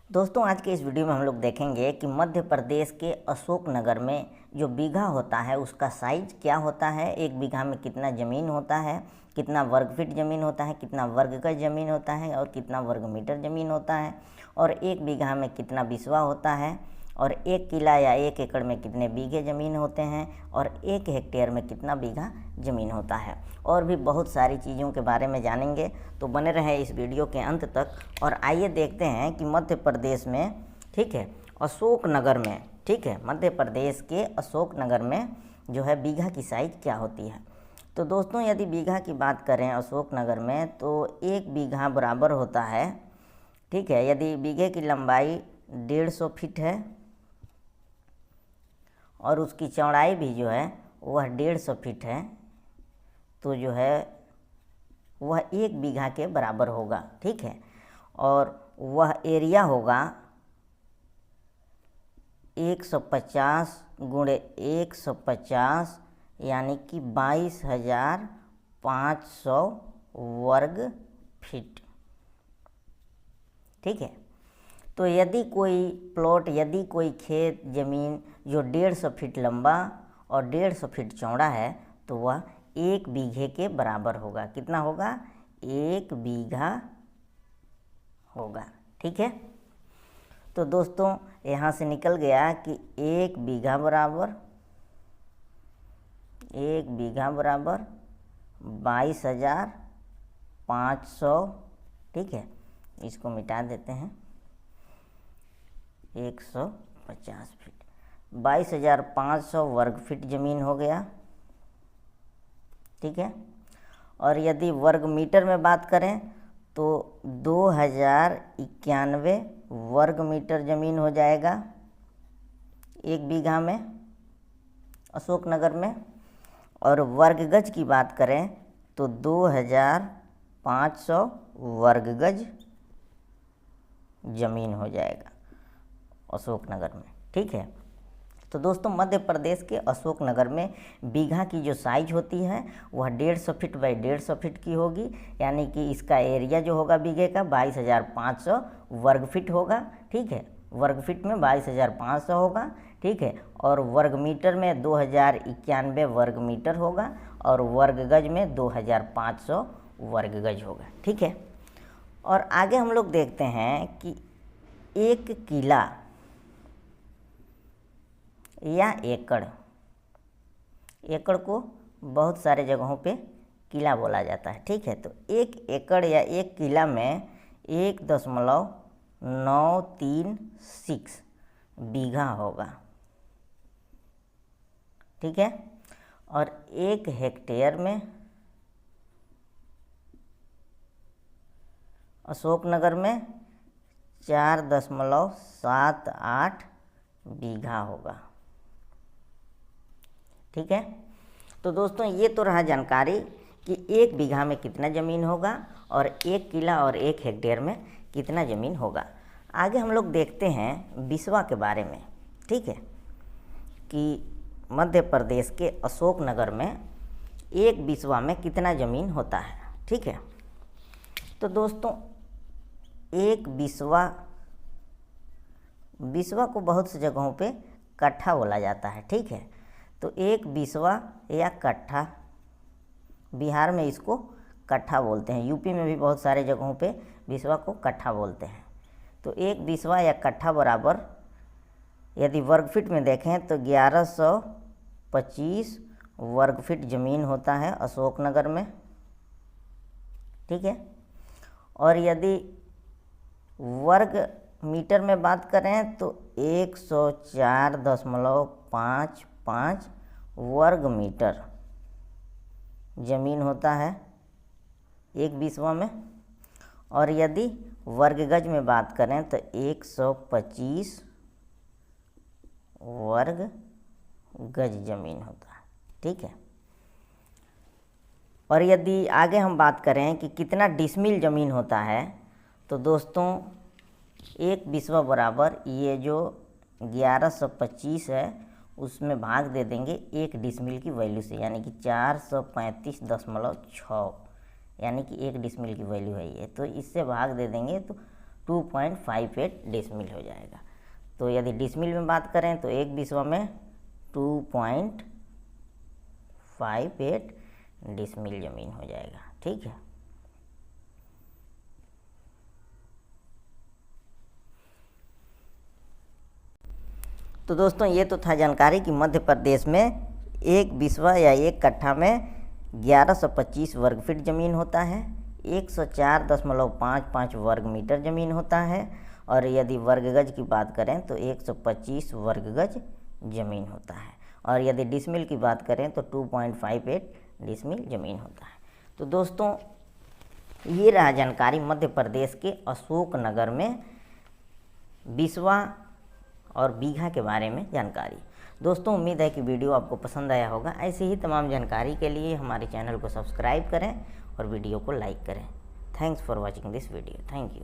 दोस्तों आज के इस वीडियो में हम लोग देखेंगे कि मध्य प्रदेश के अशोकनगर में जो बीघा होता है उसका साइज क्या होता है, एक बीघा में कितना ज़मीन होता है, कितना वर्ग फीट ज़मीन होता है, कितना वर्ग गज ज़मीन होता है और कितना वर्ग मीटर ज़मीन होता है, और एक बीघा में कितना बिस्वा होता है, और एक किला या एक एकड़ में कितने बीघे ज़मीन होते हैं, और एक हेक्टेयर में कितना बीघा ज़मीन होता है। और भी बहुत सारी चीज़ों के बारे में जानेंगे, तो बने रहें इस वीडियो के अंत तक। और आइए देखते हैं कि मध्य प्रदेश में, ठीक है, अशोकनगर में, ठीक है, मध्य प्रदेश के अशोकनगर में जो है बीघा की साइज़ क्या होती है। तो दोस्तों यदि बीघा की बात करें अशोकनगर में तो एक बीघा बराबर होता है, ठीक है, यदि बीघे की लंबाई 150 फीट है और उसकी चौड़ाई भी जो है वह 150 फीट है, तो जो है वह एक बीघा के बराबर होगा, ठीक है। और वह एरिया होगा 150 गुणे 150 यानी कि 22,500 वर्ग फीट, ठीक है। तो यदि कोई प्लॉट, यदि कोई खेत ज़मीन जो 150 फीट लंबा और 150 फीट चौड़ा है तो वह एक बीघे के बराबर होगा। कितना होगा? एक बीघा होगा, ठीक है। तो दोस्तों यहाँ से निकल गया कि एक बीघा बराबर 22,500, ठीक है। इसको मिटा देते हैं, 150 फीट 22,500 वर्ग फीट ज़मीन हो गया, ठीक है। और यदि वर्ग मीटर में बात करें तो 2091 वर्ग मीटर ज़मीन हो जाएगा एक बीघा में अशोकनगर में। और वर्ग गज की बात करें तो 2,500 वर्ग गज ज़मीन हो जाएगा अशोकनगर में, ठीक है। तो दोस्तों मध्य प्रदेश के अशोकनगर में बीघा की जो साइज होती है वह 150 फीट बाई 150 फीट की होगी, यानी कि इसका एरिया जो होगा बीघे का 22,500 वर्ग फीट होगा, ठीक है। वर्ग फीट में 22,500 होगा, ठीक है। और वर्ग मीटर में 2,091 वर्ग मीटर होगा और वर्ग गज में 2,500 वर्ग गज होगा, ठीक है। और आगे हम लोग देखते हैं कि एक किला या एकड़, एकड़ को बहुत सारे जगहों पे किला बोला जाता है, ठीक है। तो एक एकड़ या एक किला में 1.936 बीघा होगा, ठीक है। और एक हेक्टेयर में अशोकनगर में 4.78 बीघा होगा, ठीक है। तो दोस्तों ये तो रहा जानकारी कि एक बीघा में कितना ज़मीन होगा और एक किला और एक हेक्टेयर में कितना ज़मीन होगा। आगे हम लोग देखते हैं बिस्वा के बारे में, ठीक है, कि मध्य प्रदेश के अशोकनगर में एक बिस्वा में कितना ज़मीन होता है, ठीक है। तो दोस्तों एक बिस्वा को बहुत सी जगहों पे कट्ठा बोला जाता है, ठीक है। तो एक बिस्वा या कट्ठा, बिहार में इसको कट्ठा बोलते हैं, यूपी में भी बहुत सारे जगहों पे बिस्वा को कट्ठा बोलते हैं। तो एक बिस्वा या कट्ठा बराबर यदि वर्ग फीट में देखें तो 1125 वर्ग फीट ज़मीन होता है अशोकनगर में, ठीक है। और यदि वर्ग मीटर में बात करें तो 104.55 वर्ग मीटर ज़मीन होता है एक बिस्वा में। और यदि वर्ग गज में बात करें तो 125 वर्ग गज ज़मीन होता है, ठीक है। और यदि आगे हम बात करें कि कितना डिसमिल ज़मीन होता है तो दोस्तों एक बिस्वा बराबर ये जो 1125 है उसमें भाग दे देंगे एक डिसमिल की वैल्यू से, यानी कि 435.6, यानी कि एक डिसमिल की वैल्यू है ये, तो इससे भाग दे देंगे तो 2.58 डिसमिल हो जाएगा। तो यदि डिसमिल में बात करें तो 1 बिस्वा में 2.58 डिसमिल ज़मीन हो जाएगा। ठीक है। तो दोस्तों ये तो था जानकारी कि मध्य प्रदेश में 1 बिस्वा या 1 कट्ठा में 1125 वर्ग फीट ज़मीन होता है, 104.55 वर्ग मीटर ज़मीन होता है, और यदि वर्ग गज की बात करें तो 125 वर्ग गज ज़मीन होता है, और यदि डिसमिल की बात करें तो 2.58 डिसमिल ज़मीन होता है। तो दोस्तों ये रहा जानकारी मध्य प्रदेश के अशोकनगर में बिस्वा और बीघा के बारे में जानकारी। दोस्तों उम्मीद है कि वीडियो आपको पसंद आया होगा। ऐसे ही तमाम जानकारी के लिए हमारे चैनल को सब्सक्राइब करें और वीडियो को लाइक करें। Thanks for watching this video. Thank you.